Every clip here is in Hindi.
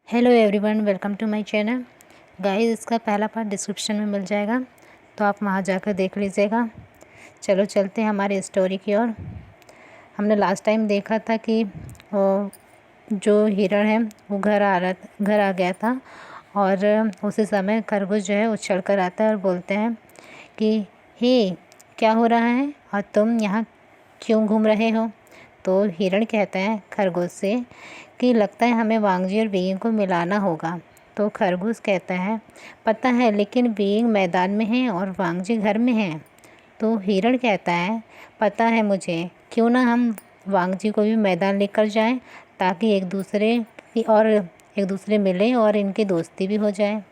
Hello everyone, welcome to my channel. Guys, इसका पहला पार्ट डिस्क्रिप्शन में मिल जाएगा, तो आप वहां जाकर देख लीजिएगा। चलो चलते हैं हमारी स्टोरी की ओर। हमने लास्ट टाइम देखा था कि वो जो हिरण है वो घर आ गया था, और उसी समय खरगोश जो है उछल कर आता है और बोलते हैं कि हे, क्या हो रहा है और तुम यहाँ क्यों घूम रहे हो। तो हिरण कहता है खरगोश से कि लगता है हमें वांगजी और बीइंग को मिलाना होगा। तो खरगोश कहता है पता है, लेकिन बीइंग मैदान में है और वांगजी घर में है। तो हिरण कहता है पता है मुझे, क्यों ना हम वांगजी को भी मैदान लेकर जाएं, ताकि एक दूसरे मिलें और इनकी दोस्ती भी हो जाए।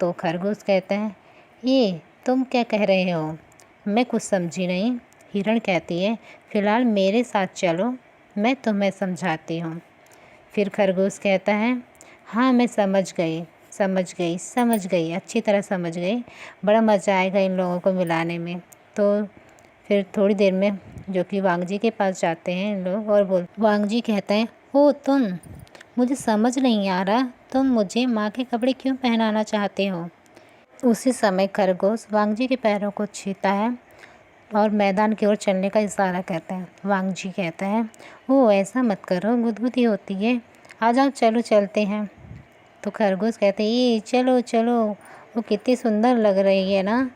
तो खरगोश कहता है ये तुम क्या कह रहे हो, मैं कुछ समझी नहीं। हिरण कहती है फ़िलहाल मेरे साथ चलो, मैं तुम्हें समझाती हूँ। फिर खरगोश कहता है हाँ, मैं समझ गई, अच्छी तरह समझ गई। बड़ा मज़ा आएगा इन लोगों को मिलाने में। तो फिर थोड़ी देर में जो कि वांगजी के पास जाते हैं इन लोग, और वांगजी कहता है ओ तुम, मुझे समझ नहीं आ रहा, तुम मुझे माँ के कपड़े क्यों पहनाना चाहते हो। उसी समय खरगोश वांगजी के पैरों को छूता है और मैदान की ओर चलने का इशारा करता है। वांगजी कहता है ओ ऐसा मत करो, गुदगुदी होती है, आ जाओ चलो चलते हैं। तो खरगोश कहते हैं ये चलो चलो, वो कितनी सुंदर लग रही है ना।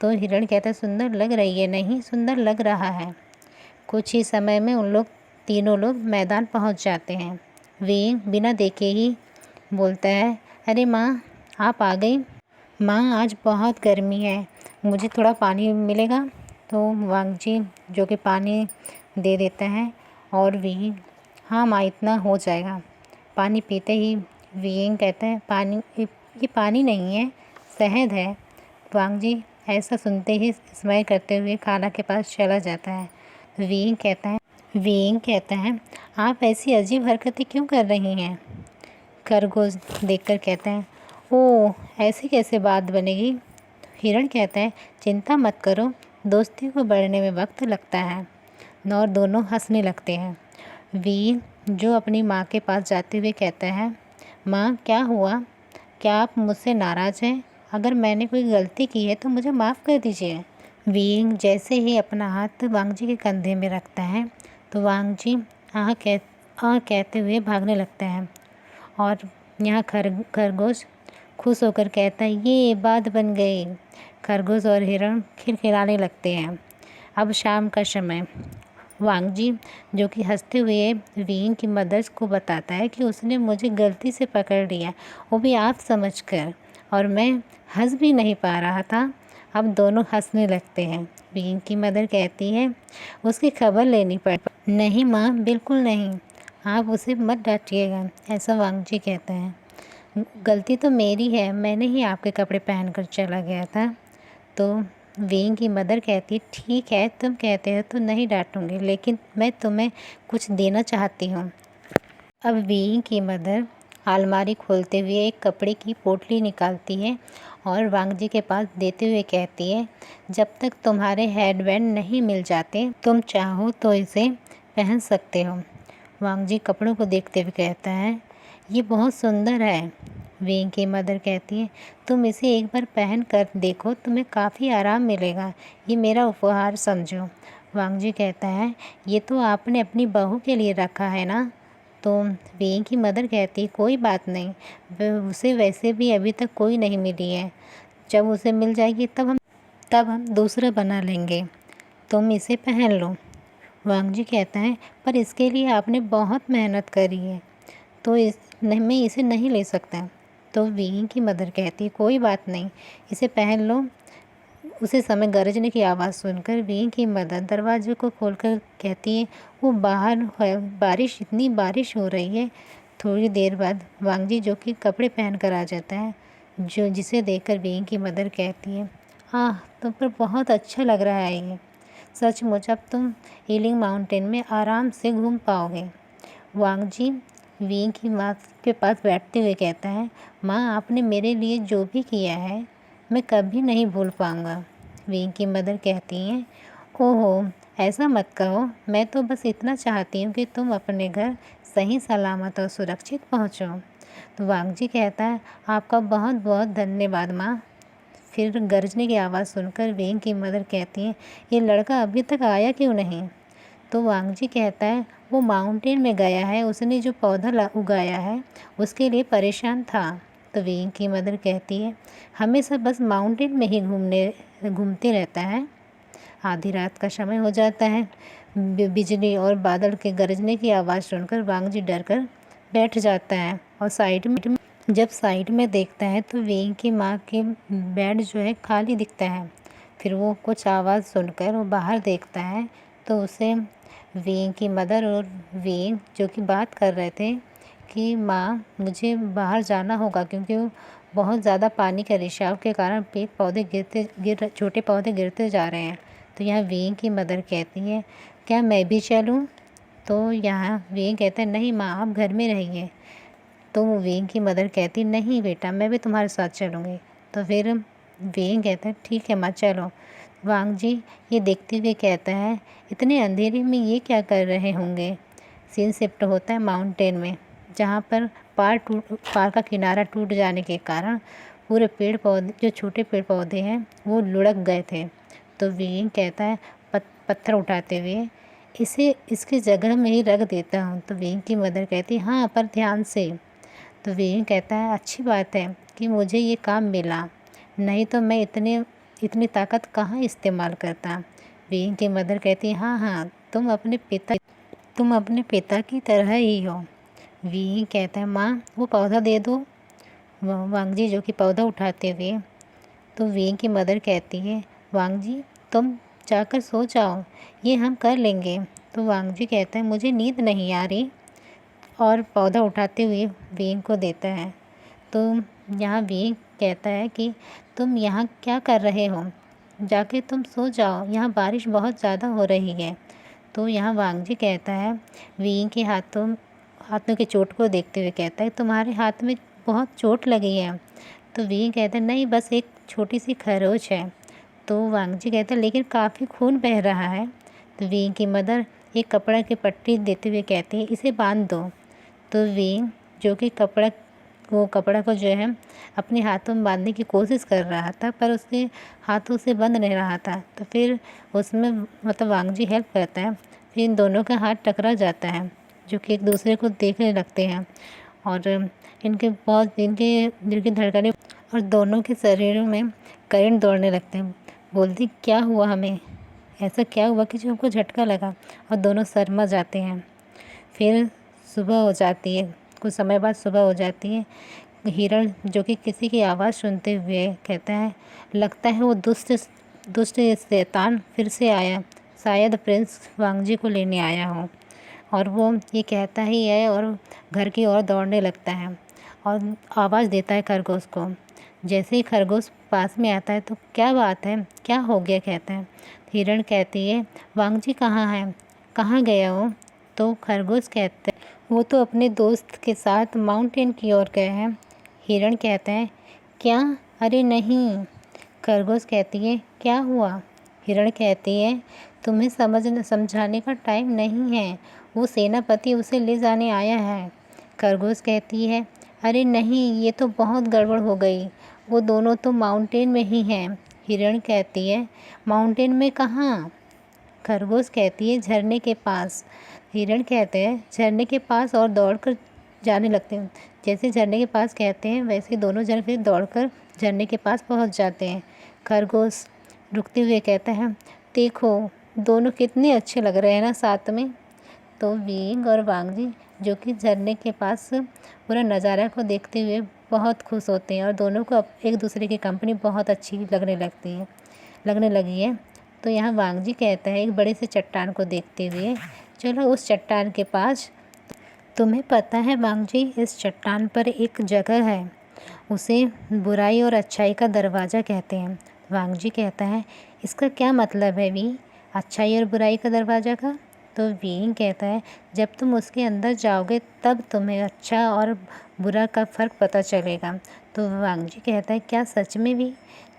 तो हिरण कहता है सुंदर लग रही है नहीं, सुंदर लग रहा है। कुछ ही समय में तीनों लोग मैदान पहुंच जाते हैं। वे बिना देखे ही बोलता है अरे माँ, आप आ गई। माँ, आज बहुत गर्मी है, मुझे थोड़ा पानी मिलेगा। तो वांगजी जो कि पानी दे देता है, और वी हाँ माँ, इतना हो जाएगा। पानी पीते ही वीइंग कहता है ये पानी नहीं है, शहद है। वांगजी ऐसा सुनते ही स्माइल करते हुए खाना के पास चला जाता है। वीइंग कहता है आप ऐसी अजीब हरकतें क्यों कर रही हैं। खरगोश देखकर कहता है ओ, ऐसी कैसे बात बनेगी। हिरण कहता है चिंता मत करो, दोस्ती को बढ़ने में वक्त लगता है। और दोनों हंसने लगते हैं। वी जो अपनी माँ के पास जाते हुए कहता है माँ, क्या हुआ, क्या आप मुझसे नाराज़ हैं। अगर मैंने कोई गलती की है तो मुझे माफ़ कर दीजिए। वीइंग जैसे ही अपना हाथ वांगजी के कंधे में रखता है, तो वांगजी कहते हुए भागने लगता है। और यहाँ खरगोश खुश होकर कहता है ये बात बन गई। खरगोश और हिरण खिलखिलाने लगते हैं। अब शाम का समय। वांगजी जो कि हंसते हुए वीइंग की मदर को बताता है कि उसने मुझे गलती से पकड़ लिया, वो भी आप समझकर, और मैं हंस भी नहीं पा रहा था। अब दोनों हंसने लगते हैं। वीइंग की मदर कहती है उसकी खबर लेनी पड़। नहीं माँ, बिल्कुल नहीं, आप उसे मत डांटिएगा, ऐसा वांगजी कहता है। गलती तो मेरी है, मैंने ही आपके कपड़े पहनकर चला गया था। तो वीइंग की मदर कहती ठीक है, तुम कहते हो तो नहीं डांटूंगी, लेकिन मैं तुम्हें कुछ देना चाहती हूँ। अब वीइंग की मदर अलमारी खोलते हुए एक कपड़े की पोटली निकालती है और वांगजी के पास देते हुए कहती है जब तक तुम्हारे हेडबैंड नहीं मिल जाते, तुम चाहो तो इसे पहन सकते हो। वांगजी कपड़ों को देखते हुए कहता है ये बहुत सुंदर है। वीइंग की मदर कहती है तुम इसे एक बार पहन कर देखो, तुम्हें काफ़ी आराम मिलेगा, ये मेरा उपहार समझो। वांगजी कहता है ये तो आपने अपनी बहू के लिए रखा है ना। तो वीइंग की मदर कहती कोई बात नहीं, उसे वैसे भी अभी तक कोई नहीं मिली है, जब उसे मिल जाएगी तब हम दूसरा बना लेंगे, तुम इसे पहन लो। वांगजी कहता है पर इसके लिए आपने बहुत मेहनत करी है, तो मैं इसे नहीं ले सकता। तो वीइंग की मदर कहती कोई बात नहीं, इसे पहन लो। उसी समय गरजने की आवाज़ सुनकर वीइंग की मदर दरवाजे को खोलकर कहती है वो बाहर है, इतनी बारिश हो रही है। थोड़ी देर बाद वांगजी जो कि कपड़े पहन कर आ जाता है, जिसे देखकर वीइंग की मदर कहती है आह, तुम पर बहुत अच्छा लग रहा है ये, सचमुच अब तुम हीलिंग माउंटेन में आराम से घूम पाओगे। वांगजी वीइंग की माँ के पास बैठते हुए कहता है माँ, आपने मेरे लिए जो भी किया है मैं कभी नहीं भूल पाऊँगा। वीइंग की मदर कहती हैं ओहो, ऐसा मत कहो, मैं तो बस इतना चाहती हूँ कि तुम अपने घर सही सलामत और सुरक्षित पहुँचो। तो वांग जी कहता है आपका बहुत बहुत धन्यवाद माँ। फिर गरजने की आवाज़ सुनकर वेंग की मदर कहती है ये लड़का अभी तक आया क्यों नहीं। तो वांग जी कहता है वो माउंटेन में गया है, उसने जो पौधा उगाया है उसके लिए परेशान था। तो वेंग की मदर कहती है हमेशा बस माउंटेन में ही घूमते रहता है। आधी रात का समय हो जाता है। बिजली और बादल के गरजने की आवाज़ सुनकर वांग जी डर कर बैठ जाता है और जब साइड में देखता है तो वेंग की माँ के बेड जो है खाली दिखता है। फिर वो कुछ आवाज़ सुनकर वो बाहर देखता है तो उसे वेंग की मदर और वेंग जो कि बात कर रहे थे कि माँ मुझे बाहर जाना होगा क्योंकि वो बहुत ज़्यादा पानी के रिसाव के कारण छोटे पौधे गिरते जा रहे हैं। तो यहाँ वेंग की मदर कहती है क्या मैं भी चलूँ। तो यहाँ वेंग कहता है नहीं माँ आप घर में रहिए। तो वेंग की मदर कहती नहीं बेटा मैं भी तुम्हारे साथ चलूँगी। तो फिर वेंग कहता है ठीक है माँ चलो। वांग जी ये देखते हुए कहता है इतने अंधेरे में ये क्या कर रहे होंगे। सीन शिफ्ट होता है माउंटेन में जहाँ पर पहाड़ का किनारा टूट जाने के कारण पूरे पेड़ पौधे जो छोटे पेड़ पौधे हैं वो लुढ़क गए थे। तो वेंग कहता है पत्थर उठाते हुए इसकी जगह में ही रख देता हूँ। तो वेंग की मदर कहती है हाँ पर ध्यान से। तो वेंग कहता है अच्छी बात है कि मुझे ये काम मिला, नहीं तो मैं इतनी ताकत कहाँ इस्तेमाल करता। वेंग की मदर कहती है हाँ हाँ तुम अपने पिता की तरह ही हो। वेंग कहता है माँ वो पौधा दे दो। वांग जी जो कि पौधा उठाते हुए। तो वेंग की मदर कहती है वांग जी तुम जाकर सो जाओ ये हम कर लेंगे। तो वांग जी कहता है मुझे नींद नहीं आ रही और पौधा उठाते हुए वेंग को देता है। तो यहाँ वेंग कहता है कि तुम यहाँ क्या कर रहे हो, जाके तुम सो जाओ, यहाँ बारिश बहुत ज़्यादा हो रही है। तो यहाँ वांग जी कहता है वेंग के हाथों की चोट को देखते हुए कहता है तुम्हारे हाथ में बहुत चोट लगी है। तो वेंग कहता है नहीं बस एक छोटी सी खरोच है। तो वांग जी कहता है लेकिन काफ़ी खून बह रहा है। तो वेंग की मदर एक कपड़ा की पट्टी देते हुए कहती है इसे बांध दो। तो वेंग जो कि कपड़ा को जो है अपने हाथों में बांधने की कोशिश कर रहा था पर उसके हाथों से बंध नहीं रहा था। तो फिर उसमें मतलब वांग जी हेल्प करता है। फिर इन दोनों का हाथ टकरा जाता है जो कि एक दूसरे को देखने लगते हैं और इनके दिल की धड़कनें और दोनों के शरीरों में करंट दौड़ने लगते हैं। बोलती क्या हुआ हमें, ऐसा क्या हुआ कि जो हमको झटका लगा, और दोनों शर्मा जाते हैं। फिर सुबह हो जाती है, कुछ समय बाद सुबह हो जाती है। हिरण जो कि किसी की आवाज़ सुनते हुए कहता है लगता है वो दुष्ट शैतान फिर से आया, शायद प्रिंस वांग जी को लेने आया हो। और वो ये कहता ही है और घर की ओर दौड़ने लगता है और आवाज़ देता है खरगोश को। जैसे ही खरगोश पास में आता है तो क्या बात है, क्या हो गया कहता है। हिरण कहती है वांग जी कहाँ है, कहाँ गया हो। तो खरगोश कहते हैं वो तो अपने दोस्त के साथ माउंटेन की ओर गए हैं। हिरण कहता है क्या, अरे नहीं। खरगोश कहती है क्या हुआ। हिरण कहती है तुम्हें समझाने का टाइम नहीं है, वो सेनापति उसे ले जाने आया है। खरगोश कहती है अरे नहीं ये तो बहुत गड़बड़ हो गई, वो दोनों तो माउंटेन में ही हैं। हिरण कहती है माउंटेन में कहाँ। खरगोश कहती है झरने के पास। हिरण कहते हैं झरने के पास, और दौड़कर जाने लगते हैं। जैसे झरने के पास कहते हैं वैसे दोनों जन फिर दौड़कर झरने के पास पहुंच जाते हैं। खरगोश रुकते हुए कहता है देखो दोनों कितने अच्छे लग रहे हैं ना साथ में। तो वेंग और वांग जी जो कि झरने के पास पूरा नज़ारा को देखते हुए बहुत खुश होते हैं और दोनों को एक दूसरे की कंपनी बहुत अच्छी लगने लगी है। तो यहाँ वांग जी कहता है एक बड़े से चट्टान को देखते हुए चलो उस चट्टान के पास। तुम्हें पता है वांग जी इस चट्टान पर एक जगह है, उसे बुराई और अच्छाई का दरवाज़ा कहते हैं। वांग जी कहता है इसका क्या मतलब है वी, अच्छाई और बुराई का दरवाज़ा का। तो वेंग कहता है जब तुम उसके अंदर जाओगे तब तुम्हें अच्छा और बुरा का फ़र्क पता चलेगा। तो वांग जी कहता है क्या सच में भी।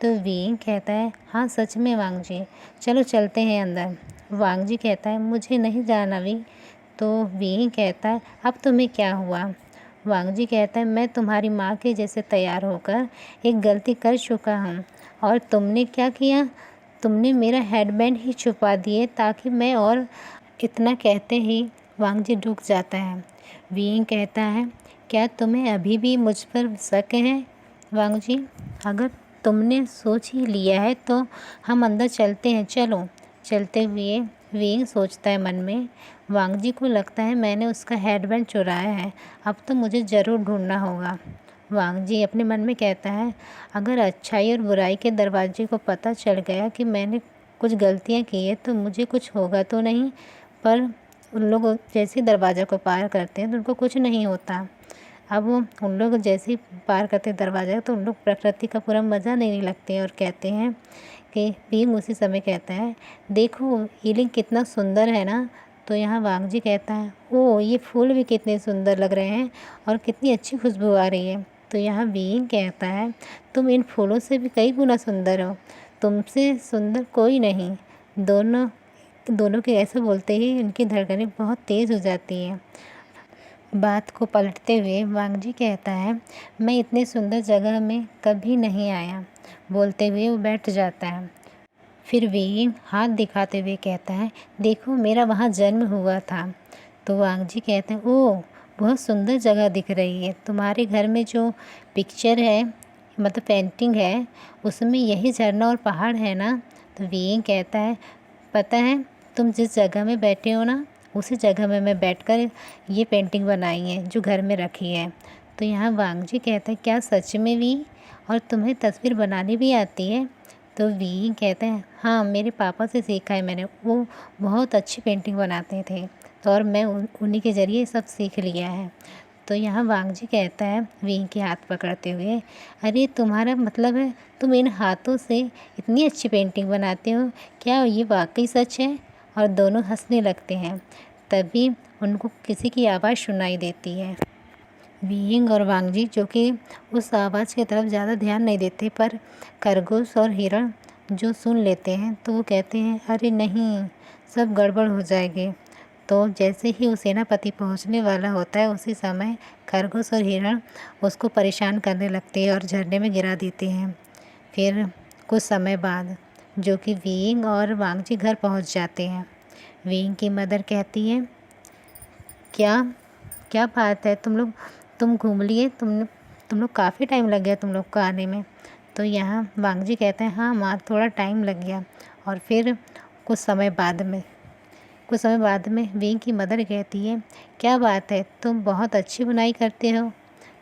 तो वेंग कहता है हाँ सच में वांग जी, चलो चलते हैं अंदर। वांग जी कहता है मुझे नहीं जाना वी। तो वेंग कहता है अब तुम्हें क्या हुआ। वांग जी कहता है, मैं तुम्हारी माँ के जैसे तैयार होकर एक गलती कर चुका हूँ। और तुमने क्या किया? तुमने मेरा हेडबैंड ही छुपा दिए ताकि मैं और इतना कहते ही वांग जी रुक जाता है। वीइंग कहता है, क्या तुम्हें अभी भी मुझ पर शक है वांग जी? अगर तुमने सोच ही लिया है तो हम अंदर चलते हैं, चलो। चलते हुए वीइंग सोचता है मन में, वांग जी को लगता है मैंने उसका हेडबैंड चुराया है, अब तो मुझे ज़रूर ढूंढना होगा। वांग जी अपने मन में कहता है, अगर अच्छाई और बुराई के दरवाजे को पता चल गया कि मैंने कुछ गलतियाँ की है तो मुझे कुछ होगा तो नहीं, पर उन लोग जैसे ही दरवाज़ा को पार करते हैं तो उनको कुछ नहीं होता। अब वो उन लोग जैसे ही पार करते हैं दरवाज़ा तो उन लोग प्रकृति का पूरा मज़ा लेने लगते हैं और कहते हैं कि भीम उसी समय कहता है, देखो ये लिंग कितना सुंदर है ना। तो यहाँ वांग जी कहता है, ओ ये फूल भी कितने सुंदर लग रहे हैं और कितनी अच्छी खुशबू आ रही है। तो यहाँ बीइंग कहता है, तुम इन फूलों से भी कई गुना सुंदर हो, तुमसे सुंदर कोई नहीं। दोनों के ऐसे बोलते ही उनकी धड़कनें बहुत तेज़ हो जाती हैं। बात को पलटते हुए वांग जी कहता है, मैं इतने सुंदर जगह में कभी नहीं आया। बोलते हुए वो बैठ जाता है। फिर वीइंग हाथ दिखाते हुए कहता है, देखो मेरा वहाँ जन्म हुआ था। तो वांग जी कहते हैं, ओह बहुत सुंदर जगह दिख रही है, तुम्हारे घर में जो पिक्चर है मतलब पेंटिंग है उसमें यही झरना और पहाड़ है ना? तो वीइंग कहता है, पता है तुम जिस जगह में बैठे हो ना उसी जगह में मैं बैठकर ये पेंटिंग बनाई है जो घर में रखी है। तो यहाँ वांग जी कहते हैं, क्या सच में वी? और तुम्हें तस्वीर बनानी भी आती है? तो वी कहते हैं, हाँ मेरे पापा से सीखा है मैंने, वो बहुत अच्छी पेंटिंग बनाते थे तो और मैं उन्हीं के ज़रिए सब सीख लिया है। तो यहाँ वांग जी कहता है वी के हाथ पकड़ते हुए, अरे तुम्हारा मतलब है तुम इन हाथों से इतनी अच्छी पेंटिंग बनाते हो, क्या ये वाकई सच है? और दोनों हंसने लगते हैं। तभी उनको किसी की आवाज़ सुनाई देती है। वीइंग और वांग जी जो कि उस आवाज़ की तरफ ज़्यादा ध्यान नहीं देते, पर खरगोश और हिरण जो सुन लेते हैं तो वो कहते हैं, अरे नहीं सब गड़बड़ हो जाएगी। तो जैसे ही वो सेनापति पहुंचने वाला होता है उसी समय खरगोश और हिरण उसको परेशान करने लगते हैं और झरने में गिरा देते हैं। फिर कुछ समय बाद जो कि वीइंग और वांग जी घर पहुंच जाते हैं। वीइंग की मदर कहती है, क्या क्या बात है तुम घूम लिए, तुम लोग काफ़ी टाइम लग गया तुम लोग को आने में। तो यहाँ वांग जी कहते हैं, हाँ माँ थोड़ा टाइम लग गया। और फिर कुछ समय बाद में वीइंग की मदर कहती है, क्या बात है तुम बहुत अच्छी बुनाई करते हो?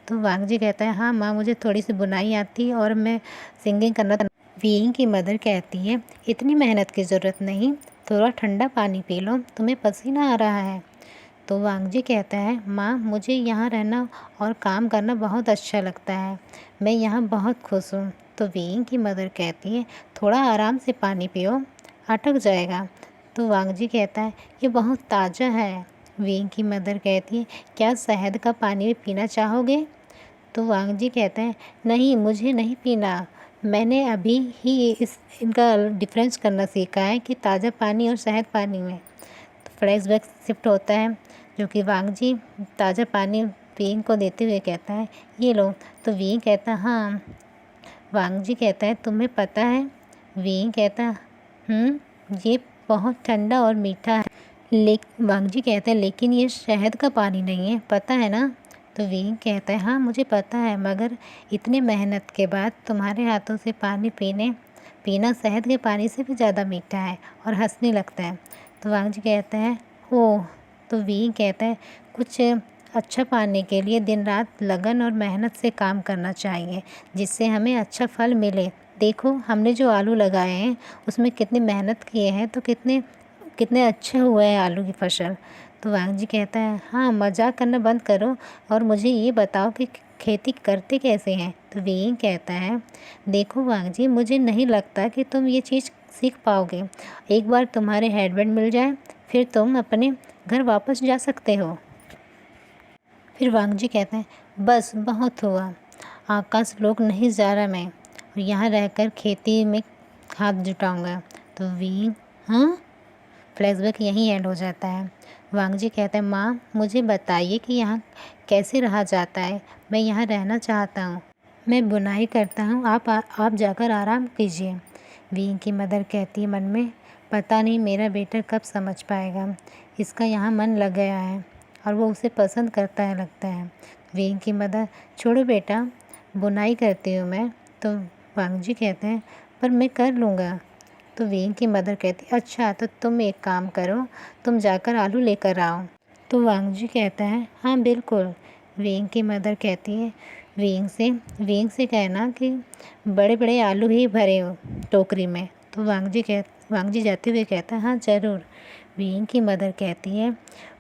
तो वांग जी कहता है, हाँ माँ मुझे थोड़ी सी बुनाई आती है और मैं सिंगिंग करना। वीइंग की मदर कहती है, इतनी मेहनत की ज़रूरत नहीं, थोड़ा ठंडा पानी पी लो, तुम्हें पसीना आ रहा है। तो वांग जी कहता है, माँ मुझे यहाँ रहना और काम करना बहुत अच्छा लगता है, मैं यहाँ बहुत खुश हूँ। तो वीइंग की मदर कहती है, थोड़ा आराम से पानी पियो, अटक जाएगा। तो वांग जी कहता है, ये बहुत ताज़ा है। वीइंग की मदर कहती है, क्या शहद का पानी भी पीना चाहोगे? तो वांग जी कहते हैं, नहीं मुझे नहीं पीना, मैंने अभी ही इनका डिफरेंस करना सीखा है कि ताज़ा पानी और शहद पानी में। तो फ्लैशबैक शिफ्ट होता है जो कि वांग जी ताज़ा पानी वीइंग को देते हुए कहता है, ये लो। तो वीइंग कहता है, हाँ। वांग जी कहता है, तुम्हें पता है? वीइंग कहता है, ये बहुत ठंडा और मीठा है। वांग जी कहता है, लेकिन ये शहद का पानी नहीं है, पता है ना? तो वीइंग कहता है, हाँ मुझे पता है, मगर इतने मेहनत के बाद तुम्हारे हाथों से पानी पीना शहद के पानी से भी ज़्यादा मीठा है। और हंसने लगता है। तो वांग जी कहता है, ओह। तो वीइंग कहता है, कुछ अच्छा पाने के लिए दिन रात लगन और मेहनत से काम करना चाहिए, जिससे हमें अच्छा फल मिले। देखो हमने जो आलू लगाए हैं उसमें कितनी मेहनत किए हैं तो कितने कितने अच्छे हुए हैं आलू की फसल। तो वांग जी कहता है, हाँ मजाक करना बंद करो और मुझे ये बताओ कि खेती करते कैसे हैं? तो वीइंग कहता है, देखो वांग जी मुझे नहीं लगता कि तुम ये चीज़ सीख पाओगे। एक बार तुम्हारे हेडबैंड मिल जाए फिर तुम अपने घर वापस जा सकते हो। फिर वांग जी कहते हैं, बस बहुत हुआ, आकाश लोक नहीं जा रहा मैं, और यहाँ रहकर खेती में हाथ जुटाऊंगा। तो वीइंग, हाँ फ्लैशबैक यहीं एंड हो जाता है। वांग जी कहते हैं, माँ मुझे बताइए कि यहाँ कैसे रहा जाता है, मैं यहाँ रहना चाहता हूँ, मैं बुनाई करता हूँ, आप जाकर आराम कीजिए। वीइंग की मदर कहती है मन में, पता नहीं मेरा बेटा कब समझ पाएगा, इसका यहाँ मन लग गया है और वो उसे पसंद करता है लगता है। वीइंग की मदर, छोड़ो बेटा, बुनाई करती हूँ मैं। तो वांग जी कहते हैं, पर मैं कर लूँगा। तो वीइंग की मदर कहती, अच्छा तो तुम एक काम करो, तुम जाकर आलू लेकर आओ। तो वांग जी कहता है, हाँ बिल्कुल। वीइंग की मदर कहती है वीइंग से कहना कि बड़े बड़े आलू ही भरे हो टोकरी में। तो वांग जी जाते हुए कहता है, हाँ ज़रूर। वीइंग की मदर कहती है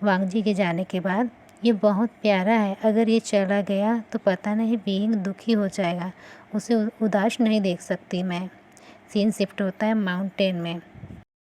वांग जी के जाने के बाद, ये बहुत प्यारा है, अगर ये चला गया तो पता नहीं वीइंग दुखी हो जाएगा, उसे उदास नहीं देख सकती मैं। सीन शिफ्ट होता है माउंटेन में।